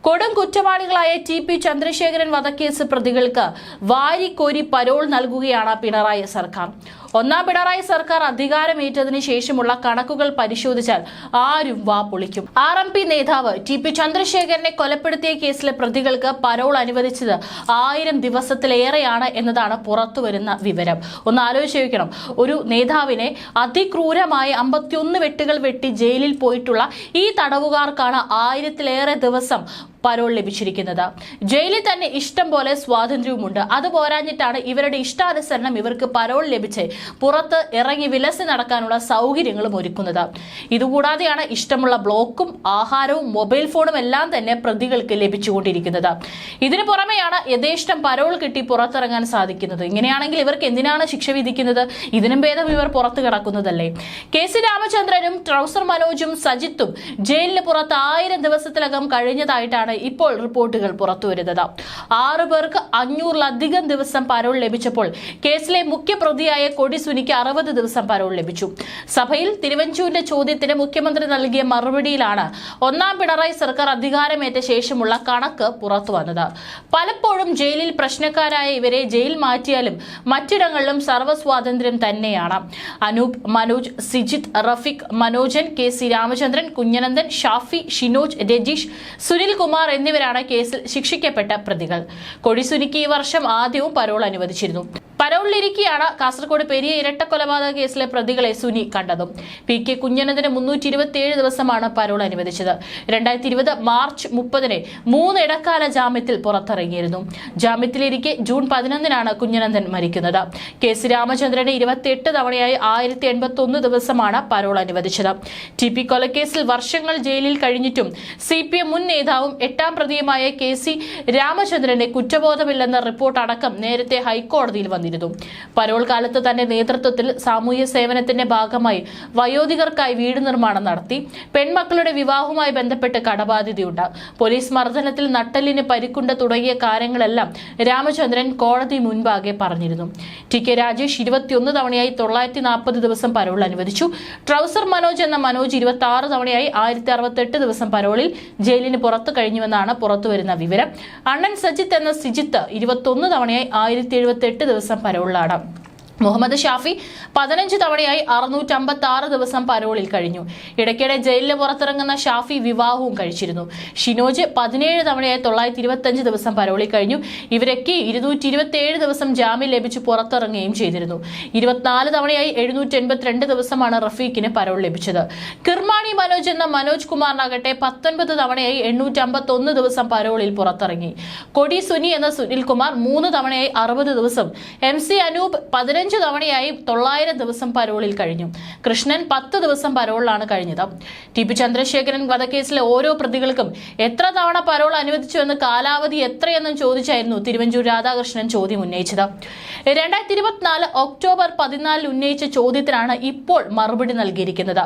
കൊടും കുറ്റവാളികളായ ടി.പി. ചന്ദ്രശേഖരൻ വധക്കേസ് പ്രതികൾക്ക് വാരിക്കോരി പരോൾ നൽകുകയാണ് പിണറായി സർക്കാർ. ഒന്നാം പിണറായി സർക്കാർ അധികാരമേറ്റതിനു ശേഷമുള്ള കണക്കുകൾ പരിശോധിച്ചാൽ ആരും വാ പൊളിക്കും. RMP നേതാവ് ടി.പി. ചന്ദ്രശേഖരനെ കൊലപ്പെടുത്തിയ കേസിലെ പ്രതികൾക്ക് പരോൾ അനുവദിച്ചത് 1000 ദിവസത്തിലേറെയാണ് എന്നതാണ് പുറത്തുവരുന്ന വിവരം. ഒന്ന് ആലോചിച്ച് നോക്കണം. ഒരു നേതാവിനെ അതിക്രൂരമായി 51 വെട്ടുകൾ വെട്ടി ജയിലിൽ പോയിട്ടുള്ള ഈ തടവുകാർക്കാണ് 1000-ലേറെ ദിവസം പരോൾ ലഭിച്ചിരിക്കുന്നത്. ജയിലിൽ തന്നെ ഇഷ്ടം പോലെ സ്വാതന്ത്ര്യവുമുണ്ട്. അത് പോരാഞ്ഞിട്ടാണ് ഇവരുടെ ഇഷ്ടാനുസരണം ഇവർക്ക് പരോൾ ലഭിച്ച് പുറത്ത് ഇറങ്ങി വിലസി നടക്കാനുള്ള സൗകര്യങ്ങളും ഒരുക്കുന്നത്. ഇതുകൂടാതെയാണ് ഇഷ്ടമുള്ള ബ്ലോക്കും ആഹാരവും മൊബൈൽ ഫോണും എല്ലാം തന്നെ പ്രതികൾക്ക് ലഭിച്ചുകൊണ്ടിരിക്കുന്നത്. ഇതിനു പുറമെയാണ് യഥേഷ്ടം പരോൾ കിട്ടി പുറത്തിറങ്ങാൻ സാധിക്കുന്നത്. ഇങ്ങനെയാണെങ്കിൽ ഇവർക്ക് എന്തിനാണ് ശിക്ഷ വിധിക്കുന്നത്? ഇതിനും ഭേദം ഇവർ പുറത്തു കിടക്കുന്നതല്ലേ. കെ.സി. രാമചന്ദ്രനും ട്രൗസർ മനോജും സജിത്തും ജയിലിന് പുറത്ത് 1000 ദിവസത്തിലകം കഴിഞ്ഞതായിട്ടാണ് ഇപ്പോൾ റിപ്പോർട്ടുകൾ പുറത്തുവരുന്നത്. 6 പേർക്ക് 500-ലധികം ദിവസം പരോൾ ലഭിച്ചപ്പോൾ കേസിലെ മുഖ്യപ്രതിയായ കൊടി സുനിക്ക് 60 ദിവസം പരോൾ ലഭിച്ചു. സഭയിൽ തിരുവഞ്ചൂരിന്റെ ചോദ്യത്തിന് മുഖ്യമന്ത്രി നൽകിയ മറുപടിയിലാണ് ഒന്നാം പിണറായി സർക്കാർ അധികാരമേറ്റ ശേഷമുള്ള കണക്ക് പുറത്തുവന്നത്. പലപ്പോഴും ജയിലിൽ പ്രശ്നക്കാരായ ഇവരെ ജയിൽ മാറ്റിയാലും മറ്റിടങ്ങളിലും സർവ്വസ്വാതന്ത്ര്യം തന്നെയാണ്. അനൂപ്, മനോജ്, സിജിത്ത്, റഫീഖ്, മനോജൻ, കെ.സി. രാമചന്ദ്രൻ, കുഞ്ഞനന്ദൻ, ഷാഫി, ഷിനോജ്, രജീഷ്, സുനിൽ കുമാർ എന്നിവരാണ് കേസിൽ ശിക്ഷിക്കപ്പെട്ട പ്രതികൾ. കൊടിസുനിക്ക് ഈ വർഷം ആദ്യവും പരോൾ അനുവദിച്ചിരുന്നു. പരോളിലിരിക്കെയാണ് കാസർഗോഡ് പെരിയ ഇരട്ടക്കൊലപാതക കേസിലെ പ്രതികളെ സുനി കണ്ടതും. പി.കെ. കുഞ്ഞനന്ദന് 327 ദിവസമാണ് പരോൾ അനുവദിച്ചത്. 2020 മാർച്ച് 30-ന് 3 ഇടക്കാല ജാമ്യത്തിൽ പുറത്തിറങ്ങിയിരുന്നു. ജാമ്യത്തിലിരിക്കെ ജൂൺ 11-നാണ് കുഞ്ഞനന്ദൻ മരിക്കുന്നത്. കെ.സി. രാമചന്ദ്രന് 28 തവണയായി 1081 ദിവസമാണ് പരോൾ അനുവദിച്ചത്. ടി.പി. കൊലക്കേസിൽ വർഷങ്ങൾ ജയിലിൽ കഴിഞ്ഞിട്ടും CPM മുൻ നേതാവും 8ാം പ്രതിയുമായ കെ.സി. രാമചന്ദ്രന്റെ കുറ്റബോധമില്ലെന്ന റിപ്പോർട്ട് അടക്കം നേരത്തെ ഹൈക്കോടതിയിൽ വന്നിരുന്നു. പരോൾ കാലത്ത് തന്റെ നേതൃത്വത്തിൽ സാമൂഹ്യ സേവനത്തിന്റെ ഭാഗമായി വയോധികർക്കായി വീട് നിർമ്മാണം നടത്തി. പെൺമക്കളുടെ വിവാഹവുമായി ബന്ധപ്പെട്ട് കടബാധ്യതയുണ്ട്. പോലീസ് മർദ്ദനത്തിൽ നട്ടെല്ലിന് പരിക്കുണ്ട് തുടങ്ങിയ കാര്യങ്ങളെല്ലാം രാമചന്ദ്രൻ കോടതി മുൻപാകെ പറഞ്ഞിരുന്നു. ടി.കെ. രാജേഷ് 21 തവണയായി 940 ദിവസം പരോൾ അനുവദിച്ചു. ട്രൗസർ മനോജ് എന്ന മനോജ് 26 തവണയായി 1068 ദിവസം പരോളിൽ ജയിലിന് പുറത്തു കഴിഞ്ഞുവെന്നാണ് പുറത്തുവരുന്ന വിവരം. അണ്ണൻ സജിത്ത് എന്ന സിജിത്ത് 21 തവണയായി 1078 ദിവസം പരോളിലാണ്. മുഹമ്മദ് ഷാഫി 15 തവണയായി 656 ദിവസം പരോളിൽ കഴിഞ്ഞു. ഇടയ്ക്കിടെ ജയിലിന് പുറത്തിറങ്ങുന്ന ഷാഫി വിവാഹവും കഴിച്ചിരുന്നു. ഷിനോജ് 17 തവണയായി 925 ദിവസം പരോളിൽ കഴിഞ്ഞു. ഇവരൊക്കെ 227 ദിവസം ജാമ്യം ലഭിച്ച് പുറത്തിറങ്ങുകയും ചെയ്തിരുന്നു. 24 തവണയായി 782 ദിവസമാണ് റഫീഖിന് പരോൾ ലഭിച്ചത്. കിർമാണി മനോജ് എന്ന മനോജ് കുമാറിനാകട്ടെ 19 തവണയായി 851 ദിവസം പരോളിൽ പുറത്തിറങ്ങി. കൊടി സുനി എന്ന സുനിൽ കുമാർ 3 തവണയായി 60 ദിവസം, MC അനൂപ് 15 തവണയായി 900 ദിവസം പരോളിൽ കഴിഞ്ഞു. കൃഷ്ണൻ 10 ദിവസം പരോളിലാണ് കഴിഞ്ഞത്. ടി.പി. ചന്ദ്രശേഖരൻ വധക്കേസിലെ ഓരോ പ്രതികൾക്കും എത്ര തവണ പരോൾ അനുവദിച്ചുവെന്ന് കാലാവധി എത്രയെന്നും ചോദിച്ചായിരുന്നു തിരുവഞ്ചൂർ രാധാകൃഷ്ണൻ ചോദ്യം ഉന്നയിച്ചത്. 2024 ഒക്ടോബർ 14 ഉന്നയിച്ച ചോദ്യത്തിനാണ് ഇപ്പോൾ മറുപടി നൽകിയിരിക്കുന്നത്.